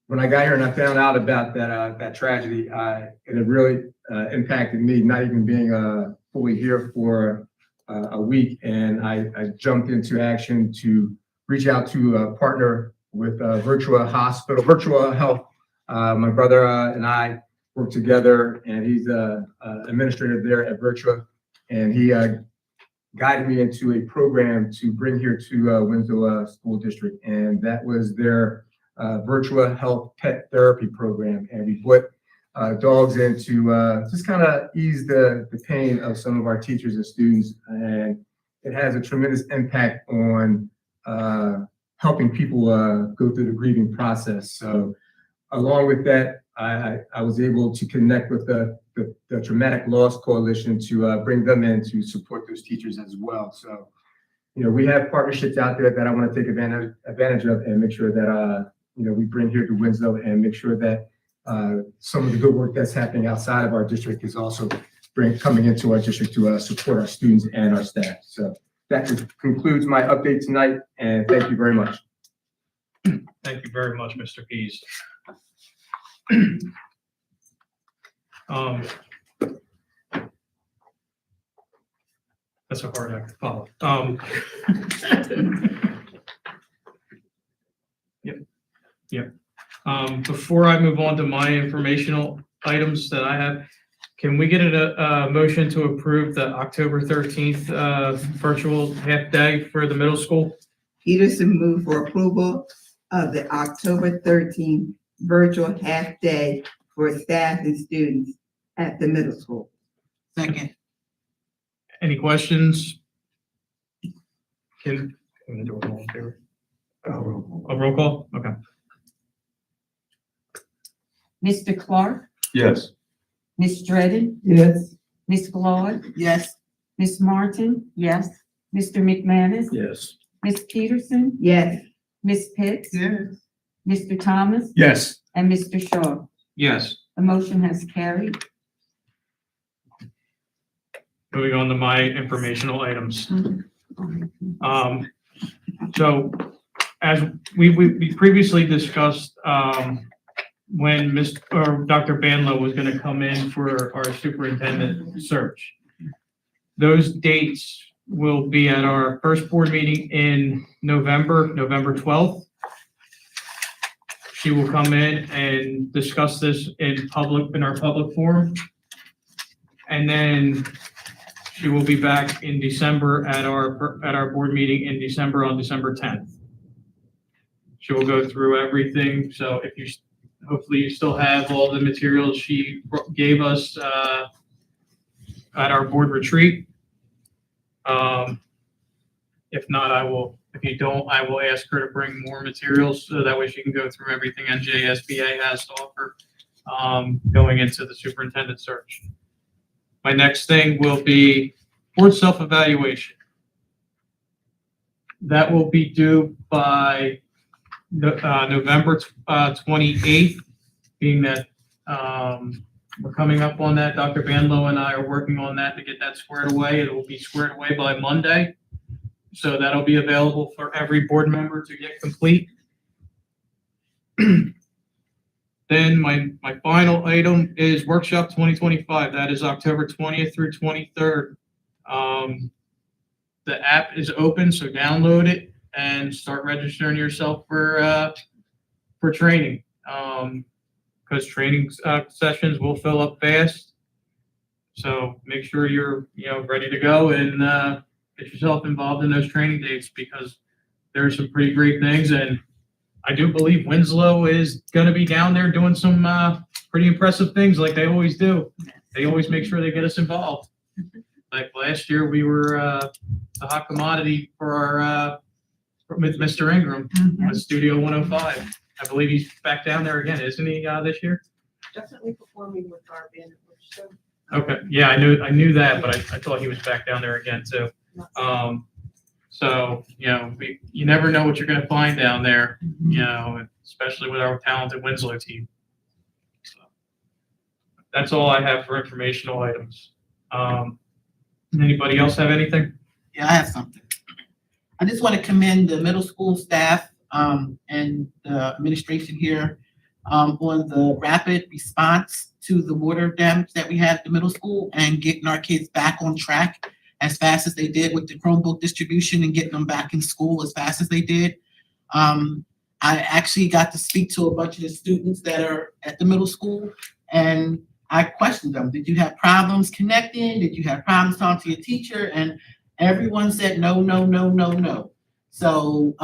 When I got here and I found out about that tragedy, it had really impacted me, not even being fully here for a week, and I jumped into action to reach out to partner with Virtua Health. My brother and I work together, and he's administrator there at Virtua, and he guided me into a program to bring here to Winslow School District, and that was their Virtua Health Pet Therapy Program, and we put dogs in to just kind of ease the pain of some of our teachers and students, and it has a tremendous impact on helping people go through the grieving process. So along with that, I was able to connect with the Traumatic Loss Coalition to bring them in to support those teachers as well. So, we have partnerships out there that I want to take advantage of and make sure that, we bring here to Winslow and make sure that some of the good work that's happening outside of our district is also coming into our district to support our students and our staff. So that concludes my update tonight, and thank you very much. Thank you very much, Mr. Pease. That's a hard act to follow. Yep. Before I move on to my informational items that I have, can we get a motion to approve the October 13th virtual half day for the middle school? Peterson move for approval of the October 13th virtual half day for staff and students at the middle school. Second. Any questions? I'm gonna do a roll in favor. A roll call? Okay. Mr. Clark, Yes. Ms. Dredden, Yes. Ms. Claude, Yes. Ms. Martin, yes, Mr. McManus, Yes. Ms. Peterson, Yes. Ms. Pitts, Yes. Mr. Thomas, Yes. and Mr. Shaw. Yes. The motion has carried. Moving on to my informational items. So as we previously discussed, when Dr. Banlow was going to come in for our superintendent search. Those dates will be at our first board meeting in November 12th. She will come in and discuss this in our public forum. And then she will be back in December at our board meeting in December on December 10th. She will go through everything. So hopefully you still have all the materials she gave us at our board retreat. If not, if you don't, I will ask her to bring more materials so that way she can go through everything NJSBA has to offer going into the superintendent search. My next thing will be board self-evaluation. That will be due by November 28th, being that we're coming up on that. Dr. Banlow and I are working on that to get that squared away. It will be squared away by Monday. So that'll be available for every board member to get complete. Then my final item is Workshop 2025. That is October 20th through 23rd. The app is open, so download it and start registering yourself for training. Because training sessions will fill up fast. So make sure you're, ready to go and, get yourself involved in those training dates because there are some pretty great things. And I do believe Winslow is going to be down there doing some, pretty impressive things like they always do. They always make sure they get us involved. Like last year, we were, the hot commodity for our, with Mr. Ingram with Studio 105. I believe he's back down there again, isn't he, this year? Definitely performing with our band, which so. Okay, yeah, I knew that, but I thought he was back down there again too. So, you never know what you're gonna find down there, especially with our talented Winslow team. So, that's all I have for informational items. Anybody else have anything? Yeah, I have something. I just want to commend the middle school staff, and the administration here, on the rapid response to the water damage that we had at the middle school and getting our kids back on track as fast as they did with the Chromebook distribution and getting them back in school as fast as they did. I actually got to speak to a bunch of the students that are at the middle school, and I questioned them. Did you have problems connecting? Did you have problems talking to your teacher? And everyone said no, no, no, no, no. So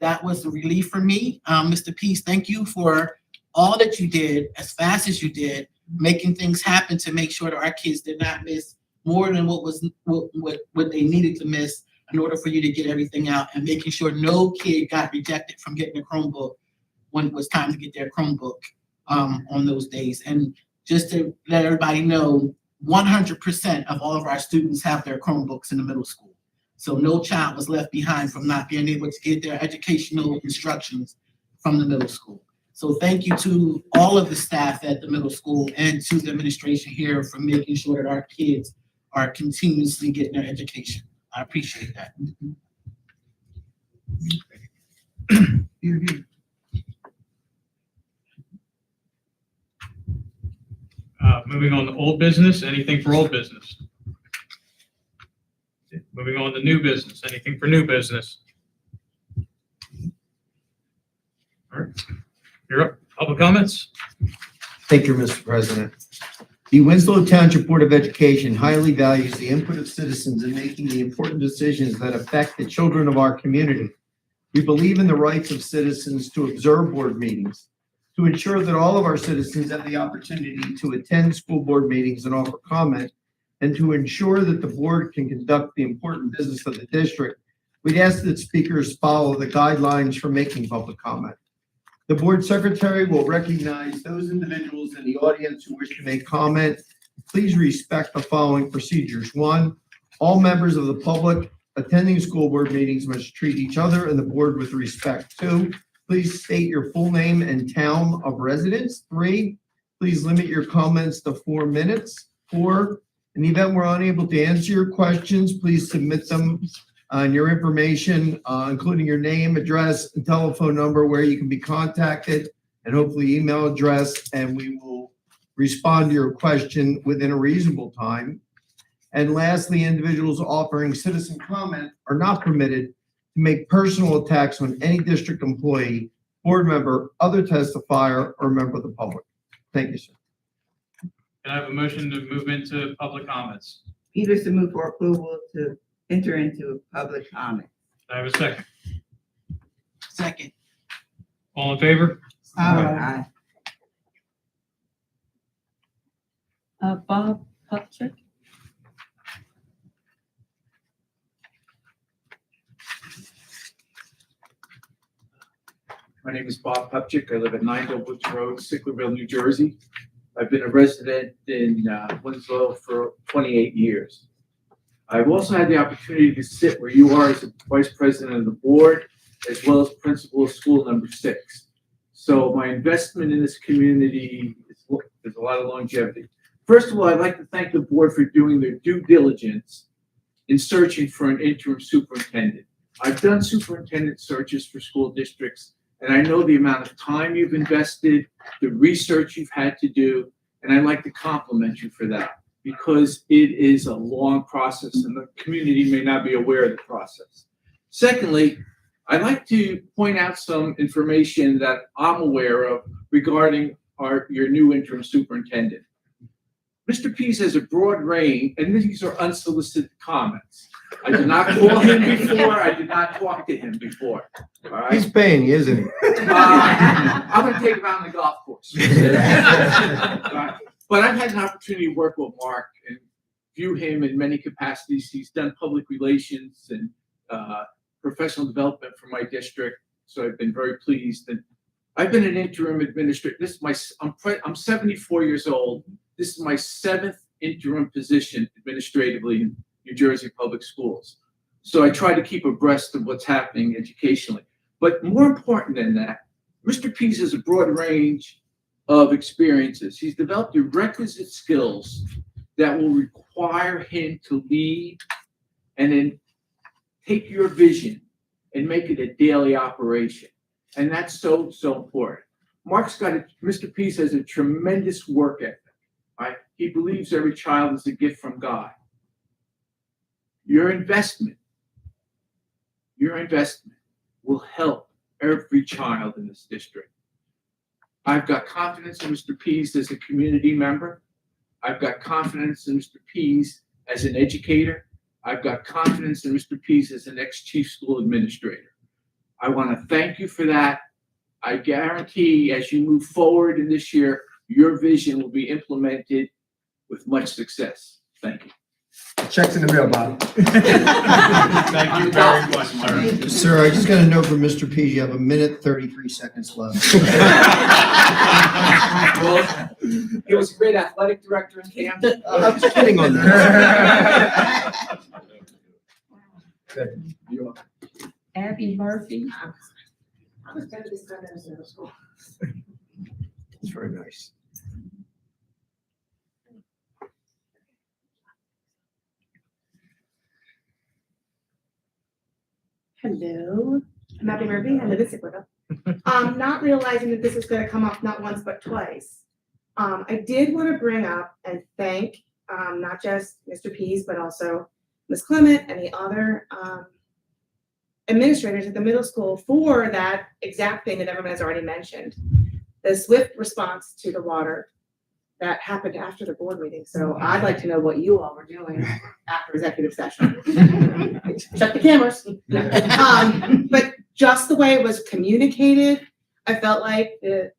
that was a relief for me. Mr. Peace, thank you for all that you did as fast as you did, making things happen to make sure that our kids did not miss more than what they needed to miss in order for you to get everything out, and making sure no kid got rejected from getting a Chromebook when it was time to get their Chromebook on those days. And just to let everybody know, 100% of all of our students have their Chromebooks in the middle school. So no child was left behind from not being able to get their educational instructions from the middle school. So thank you to all of the staff at the middle school and to the administration here for making sure that our kids are continuously getting their education. I appreciate that. Moving on to old business, anything for old business? Moving on to new business, anything for new business? All right, you're up. Public comments? Thank you, Mr. President. The Winslow Township Board of Education highly values the input of citizens in making the important decisions that affect the children of our community. We believe in the rights of citizens to observe board meetings, to ensure that all of our citizens have the opportunity to attend school board meetings and offer comment, and to ensure that the board can conduct the important business of the district. We'd ask that speakers follow the guidelines for making public comment. The board secretary will recognize those individuals in the audience who wish to make comment. Please respect the following procedures. 1, all members of the public attending school board meetings must treat each other and the board with respect. 2, please state your full name and town of residence. 3, please limit your comments to 4 minutes. 4, in the event we're unable to answer your questions, please submit them and your information, including your name, address, and telephone number where you can be contacted, and hopefully email address, and we will respond to your question within a reasonable time. And lastly, individuals offering citizen comment are not permitted to make personal attacks on any district employee, board member, other testifier, or member of the public. Thank you, sir. Can I have a motion to move into public comments? Peterson move for approval to enter into public comment. Do I have a second? Second. All in favor? Aye. Bob Kupchak. My name is Bob Kupchak. I live at 9 Doughbridge Road, Sicklerville, New Jersey. I've been a resident in Winslow for 28 years. I've also had the opportunity to sit where you are as the vice president of the board, as well as principal of school number 6. So my investment in this community there's a lot of longevity. First of all, I'd like to thank the board for doing their due diligence in searching for an interim superintendent. I've done superintendent searches for school districts, and I know the amount of time you've invested, the research you've had to do, and I'd like to compliment you for that, because it is a long process and the community may not be aware of the process. Secondly, I'd like to point out some information that I'm aware of regarding your new interim superintendent. Mr. Pease has a broad range, and these are unsolicited comments. I did not call him before, I did not talk to him before, all right? He's paying you, isn't he? I'm gonna take him out on the golf course. But I've had an opportunity to work with Mark and view him in many capacities. He's done public relations and professional development for my district, so I've been very pleased. And I've been an interim administrator. I'm 74 years old. This is my 7th interim position administratively in New Jersey Public Schools. So I try to keep abreast of what's happening educationally. But more important than that, Mr. Pease has a broad range of experiences. He's developed the requisite skills that will require him to lead and then take your vision and make it a daily operation. And that's so, so important. Mr. Pease has a tremendous work ethic, right? He believes every child is a gift from God. Your investment will help every child in this district. I've got confidence in Mr. Pease as a community member. I've got confidence in Mr. Pease as an educator. I've got confidence in Mr. Pease as an ex-chief school administrator. I want to thank you for that. I guarantee as you move forward in this year, your vision will be implemented with much success. Thank you. Checks in the mail, Bob. Thank you very much, sir. Sir, I just got a note from Mr. Pease. You have 1:33 seconds left. Well, he was a great athletic director in camp. I'm just kidding on that. Abby Murphy. It's very nice. Hello, I'm Abby Murphy. I live in Sicklerville. Not realizing that this is going to come up not once but twice. I did want to bring up and thank not just Mr. Pease, but also Ms. Clement and the other administrators at the middle school for that exact thing that everyone has already mentioned. The swift response to the water that happened after the board meeting. So I'd like to know what you all were doing after executive session. Shut the cameras. But just the way it was communicated, I felt like the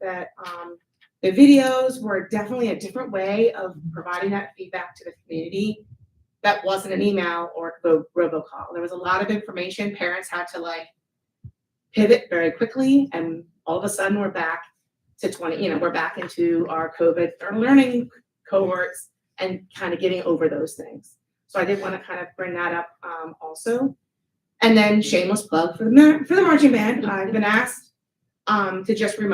videos were definitely a different way of providing that feedback to the community. That wasn't an email or robocall. There was a lot of information. Parents had to pivot very quickly, and all of a sudden we're back to we're back into our COVID, our learning cohorts and kind of getting over those things. So I did want to kind of bring that up also. And then shameless plug for the marching band. I've been asked to just to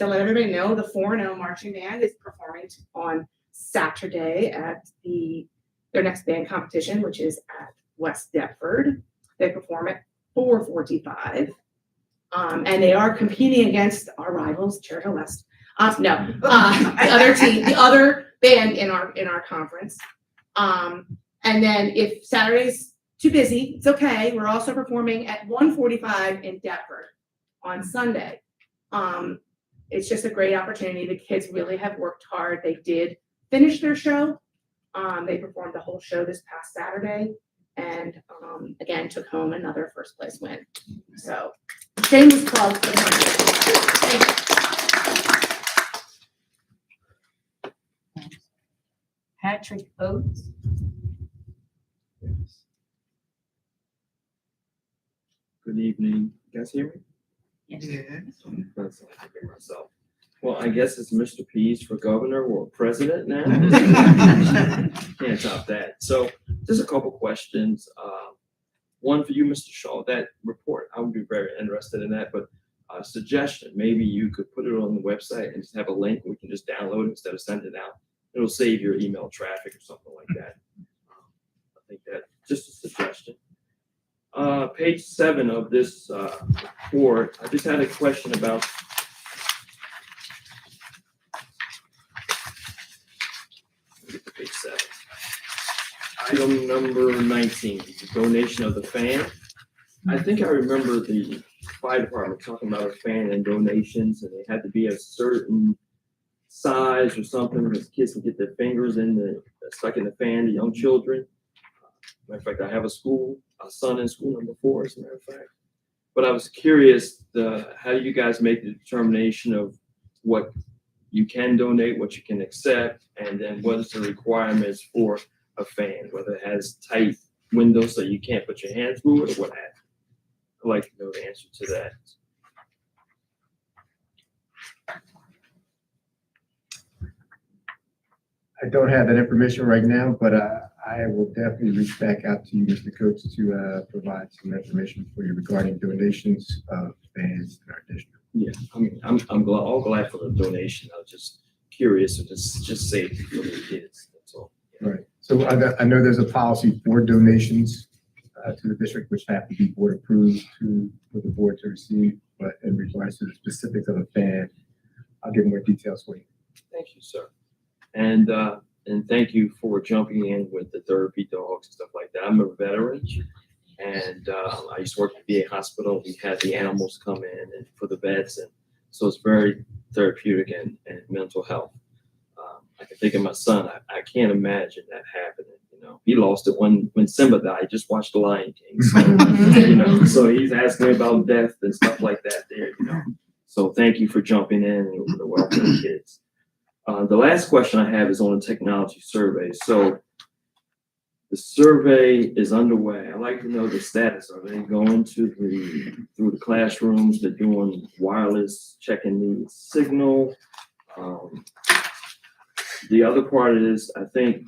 let everybody know the 4-0 marching band is performing on Saturday at their next band competition, which is at West Deptford. They perform at 4:45. And they are competing against our rivals, Cheriton West. The other team, the other band in our conference. And then if Saturday's too busy, it's okay. We're also performing at 1:45 in Deptford on Sunday. It's just a great opportunity. The kids really have worked hard. They did finish their show. They performed the whole show this past Saturday, and again took home another first place win. So shameless plug for the Thank you. Patrick Oates. Good evening. You guys hear me? Yes. That's what I hear myself. Well, I guess it's Mr. Pease for governor or president now. Can't top that. So just a couple questions. One for you, Mr. Shaw. That report, I would be very interested in that, but suggestion, maybe you could put it on the website and just have a link we can just download it instead of sending it out. It'll save your email traffic or something like that. I think that just a suggestion. Page 7 of this report, I just had a question about page 7. Item number 19, the donation of the fan. I think I remember the fire department talking about a fan and donations, and they had to be a certain size or something, where kids can get their fingers stuck in the fan, the young children. Matter of fact, I have a son in school number 4, as a matter of fact. But I was curious, how do you guys make the determination of what you can donate, what you can accept, and then what is the requirements for a fan, whether it has tight windows so you can't put your hand through it or what have you? I'd like to know the answer to that. I don't have that information right now, but I will definitely reach back out to you, Mr. Coates, to provide some information for you regarding donations of fans in our district. Yeah, I mean, I'm glad for the donation. I was just curious to just save for the kids. That's all. Right. So I know there's a policy for donations to the district, which have to be board approved for the board to receive. But in regards to the specifics of a fan, I'll give more details for you. Thank you, sir. And thank you for jumping in with the therapy dogs and stuff like that. I'm a veteran, and I used to work at the VA hospital. We had the animals come in and for the vets, and so it's very therapeutic and mental health. I can think of my son. I can't imagine that happening. You know, he lost it when Simba died. Just watched The Lion King, so, you know. So he's asking me about death and stuff like that. There, you know. So thank you for jumping in and the welcome kids. The last question I have is on the technology survey. So the survey is underway. I'd like to know the status. Are they going through the classrooms? They're doing wireless, checking the signal. The other part is, I think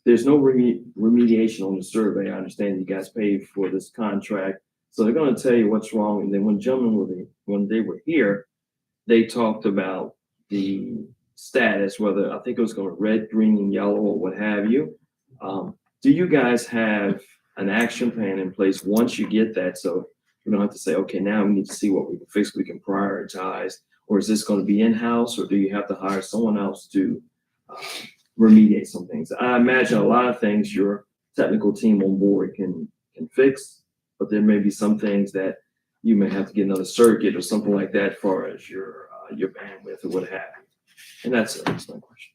there's no remediation on the survey. I understand you guys paid for this contract, so they're going to tell you what's wrong. And then when they were here, they talked about the status, whether I think it was going to red, green, and yellow, or what have you. Do you guys have an action plan in place once you get that? So we don't have to say, okay, now we need to see what we can fix, we can prioritize, or is this going to be in-house, or do you have to hire someone else to remediate some things? I imagine a lot of things your technical team on board can fix, but there may be some things that you may have to get another circuit or something like that, as far as your bandwidth or what have you. And that's my question.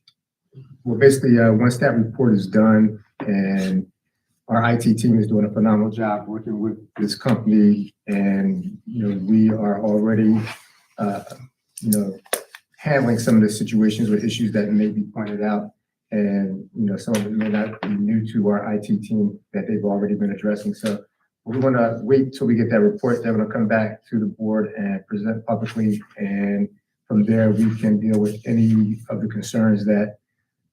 Well, basically, once that report is done, and our IT team is doing a phenomenal job working with this company, and we are already handling some of the situations or issues that may be pointed out, and some of it may not be new to our IT team that they've already been addressing. So we're going to wait till we get that report. They're going to come back to the board and present publicly, and from there we can deal with any of the concerns that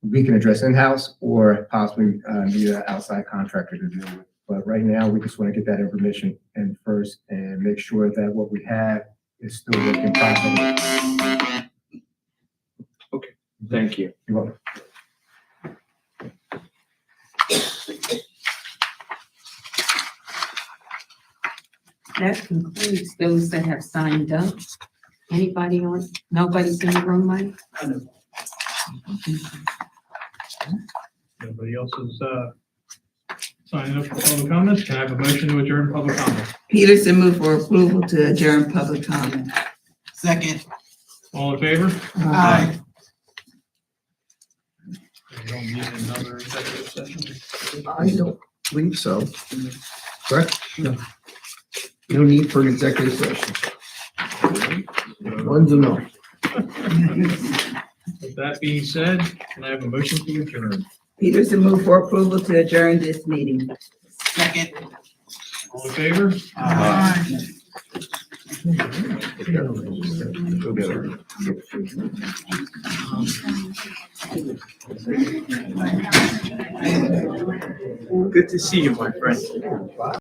we can address in-house or possibly need an outside contractor to deal with. But right now, we just want to get that information in first and make sure that what we have is still working properly. Okay, thank you. You're welcome. That concludes those that have signed up. Anybody on, nobody's in the room, Mike? Nobody else is signing up for public comments. Can I have a motion to adjourn public comment? Peterson move for approval to adjourn public comment. Second. All in favor? Aye. We don't need another executive session. I don't believe so. Correct? No. No need for an executive session. One's a no. With that being said, can I have a motion to adjourn? Peterson move for approval to adjourn this meeting. Second. All in favor? Aye. Go get her. Good to see you, my friend.